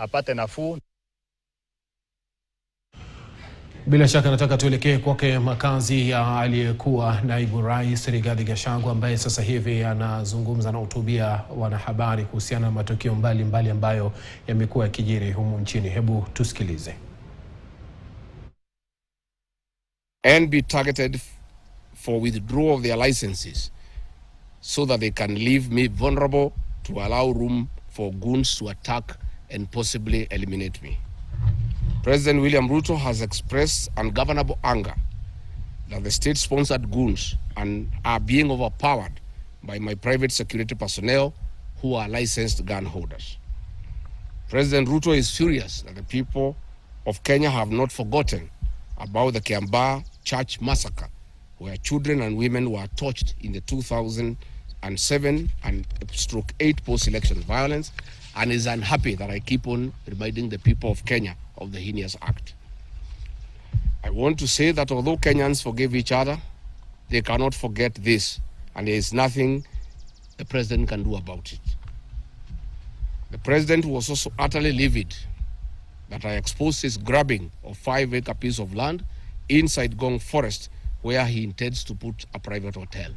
apate nafuu. Bila shaka nataka tuelekee kwake makazi ya aliyekuwa naibu rais Rigathi Gachagua, ambaye sasa hivi anazungumza na hutubia wanahabari kuhusiana na matukio mbalimbali ambayo yamekuwa yakijiri humu nchini. Hebu tusikilize. And be targeted for withdrawal of their licenses so that they can leave me vulnerable to allow room for goons to attack and possibly eliminate me. President William Ruto has expressed ungovernable anger that the state-sponsored goons are being overpowered by my private security personnel who are licensed gun holders. President Ruto is furious that the people of Kenya have not forgotten about the Kiambaa church massacre, where children and women were tortured in the 2007 and /8 post-election violence, and is unhappy that I keep on reminding the people of Kenya of the heinous act. I want to say that although Kenyans forgive each other, they cannot forget this, and there is nothing the president can do about it. The president was also utterly livid that I exposed his grabbing of 5-acre piece of land inside Gong Forest, where he intends to put a private hotel.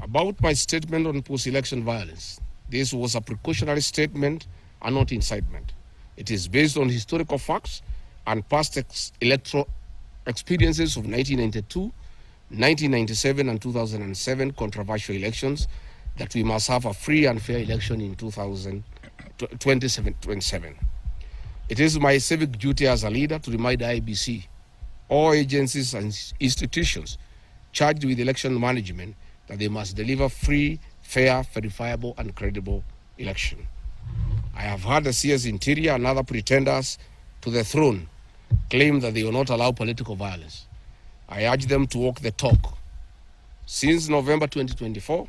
About my statement on post-election violence, this was a precautionary statement and not incitement. It is based on historical facts and past electoral experiences of 1992, 1997 and 2007 controversial elections, that we must have a free and fair election in 2027. It is my civic duty as a leader to remind IEBC, all agencies and institutions charged with election management, that they must deliver free, fair, verifiable and credible election. I have heard the CS Interior and other pretenders to the throne claim that they will not allow political violence. I urge them to walk the talk. Since November 2024,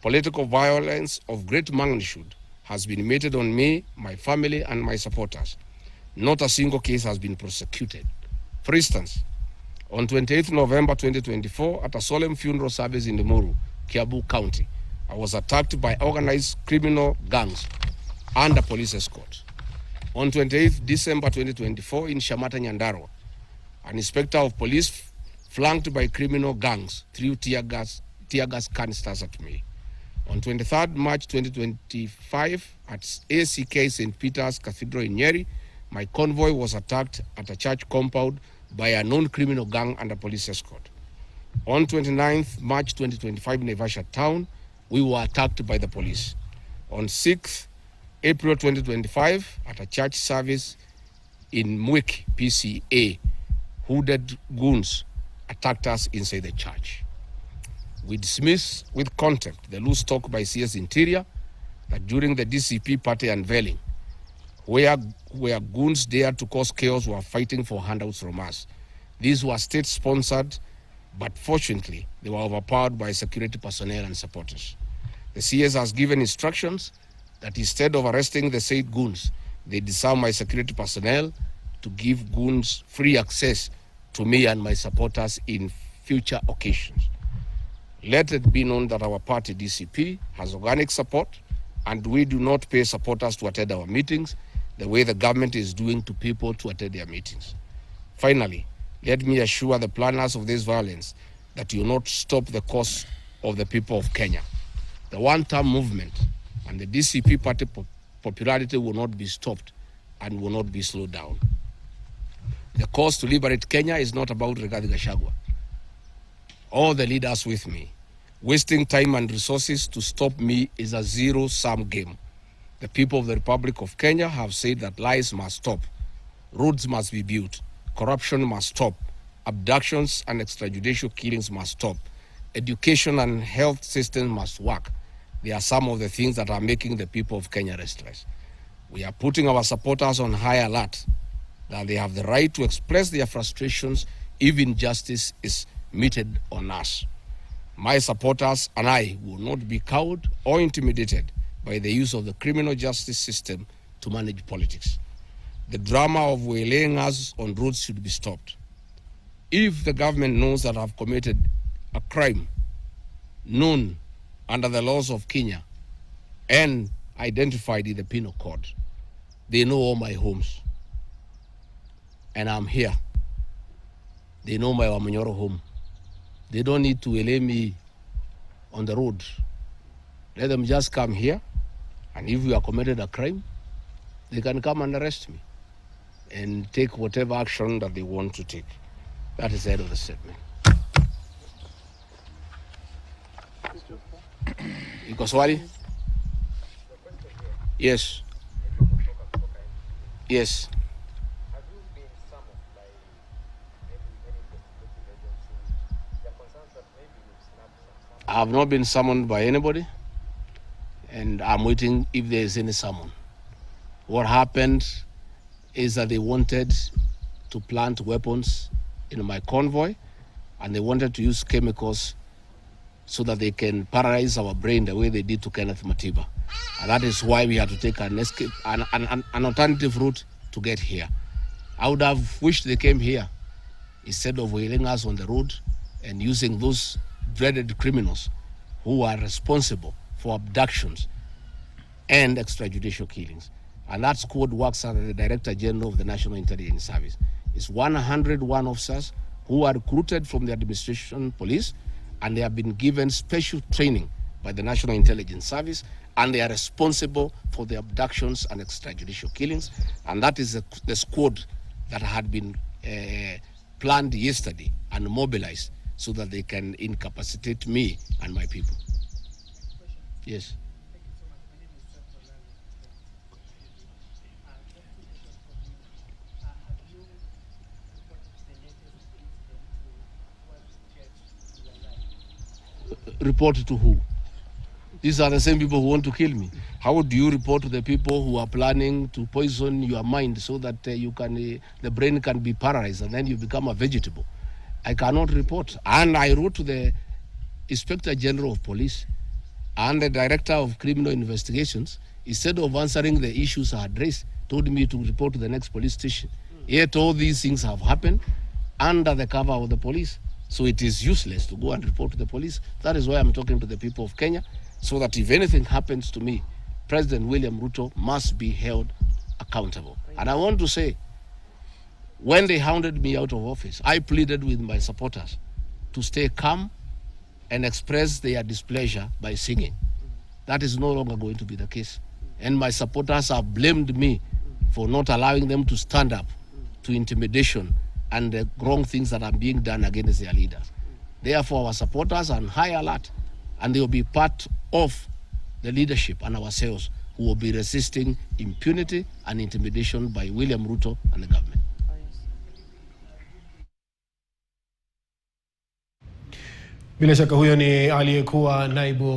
political violence of great magnitude has been meted on me, my family and my supporters. Not a single case has been prosecuted. For instance, on 28th November 2024, at a solemn funeral service in Limuru, Kiambu County, I was attacked by organized criminal gangs under police escort. On 28th December 2024, in Shamata, Nyandarua, an inspector of police flanked by criminal gangs threw tear gas canisters at me. On 23rd March 2025, at ACK St. Peter's Cathedral in Nyeri, my convoy was attacked at a church compound by a known criminal gang under police escort. On 29th March 2025 in Naivasha town, we were attacked by the police. On 6th April 2025, at a church service in Wiki, PCA, hooded goons attacked us inside the church. We dismiss with contempt the loose talk by CS Interior that during the DCP party unveiling, where goons dared to cause chaos were fighting for handouts from us. These were state-sponsored, but fortunately, they were overpowered by security personnel and supporters. The CS has given instructions that instead of arresting the said goons, they disarm my security personnel to give goons free access to me and my supporters in future occasions. Let it be known that our party, DCP, has organic support, and we do not pay supporters to attend our meetings the way the government is doing to people to attend their meetings. Finally, let me assure the planners of this violence that you will not stop the cause of the people of Kenya. The one-term movement and the DCP party popularity will not be stopped and will not be slowed down. The cause to liberate Kenya is not about Rigathi Gachagua. All the leaders with me. Wasting time and resources to stop me is a zero-sum game. The people of the Republic of Kenya have said that lies must stop, roads must be built, corruption must stop, abductions and extrajudicial killings must stop, education and health systems must work. They are some of the things that are making the people of Kenya restless. We are putting our supporters on high alert that they have the right to express their frustrations if injustice is meted on us. My supporters and I will not be cowed or intimidated by the use of the criminal justice system to manage politics. The drama of waylaying us on roads should be stopped. If the government knows that I've committed a crime known under the laws of Kenya and identified in the penal code, They know all my homes. And I'm here. They know my Wamanyoro home. They don't need to lay me on the road. Let them just come here, and if we have committed a crime, they can come and arrest me and take whatever action that they want to take. That is the end of the statement. Iko swali? Yes. Yes. Have you been summoned by any investigative agency? There are concerns that maybe you've snapped some. I have not been summoned by anybody, and I'm waiting if there is any summon. What happened is that they wanted to plant weapons in my convoy, and they wanted to use chemicals so that they can paralyze our brain the way they did to Kenneth Matiba. And that is why we had to take an escape, an alternative route to get here. I would have wished they came here instead of wailing us on the road and using those dreaded criminals who are responsible for abductions and extrajudicial killings. And that squad works under the Director General of the National Intelligence Service. It's 101 officers who are recruited from the administration police, and they have been given special training by the National Intelligence Service, and they are responsible for the abductions and extrajudicial killings. And that is the squad that had been planned yesterday and mobilized so that they can incapacitate me and my people. Yes. Report to who? These are the same people who want to kill me. How do you report to the people who are planning to poison your mind so that the brain can be paralyzed and then you become a vegetable? I cannot report. And I wrote to the Inspector General of Police and the Director of Criminal Investigations. Instead of answering the issues I addressed, told me to report to the next police station. Yet all these things have happened under the cover of the police. So it is useless to go and report to the police. That is why I'm talking to the people of Kenya, so that if anything happens to me, President William Ruto must be held accountable. And I want to say, when they hounded me out of office, I pleaded with my supporters to stay calm and express their displeasure by singing. That is no longer going to be the case. And my supporters have blamed me for not allowing them to stand up to intimidation and the wrong things that are being done against their leaders. Therefore, our supporters are on high alert, and they will be part of the leadership and ourselves who will be resisting impunity and intimidation by William Ruto and the government. Bila shaka huyo ni aliyekuwa naibu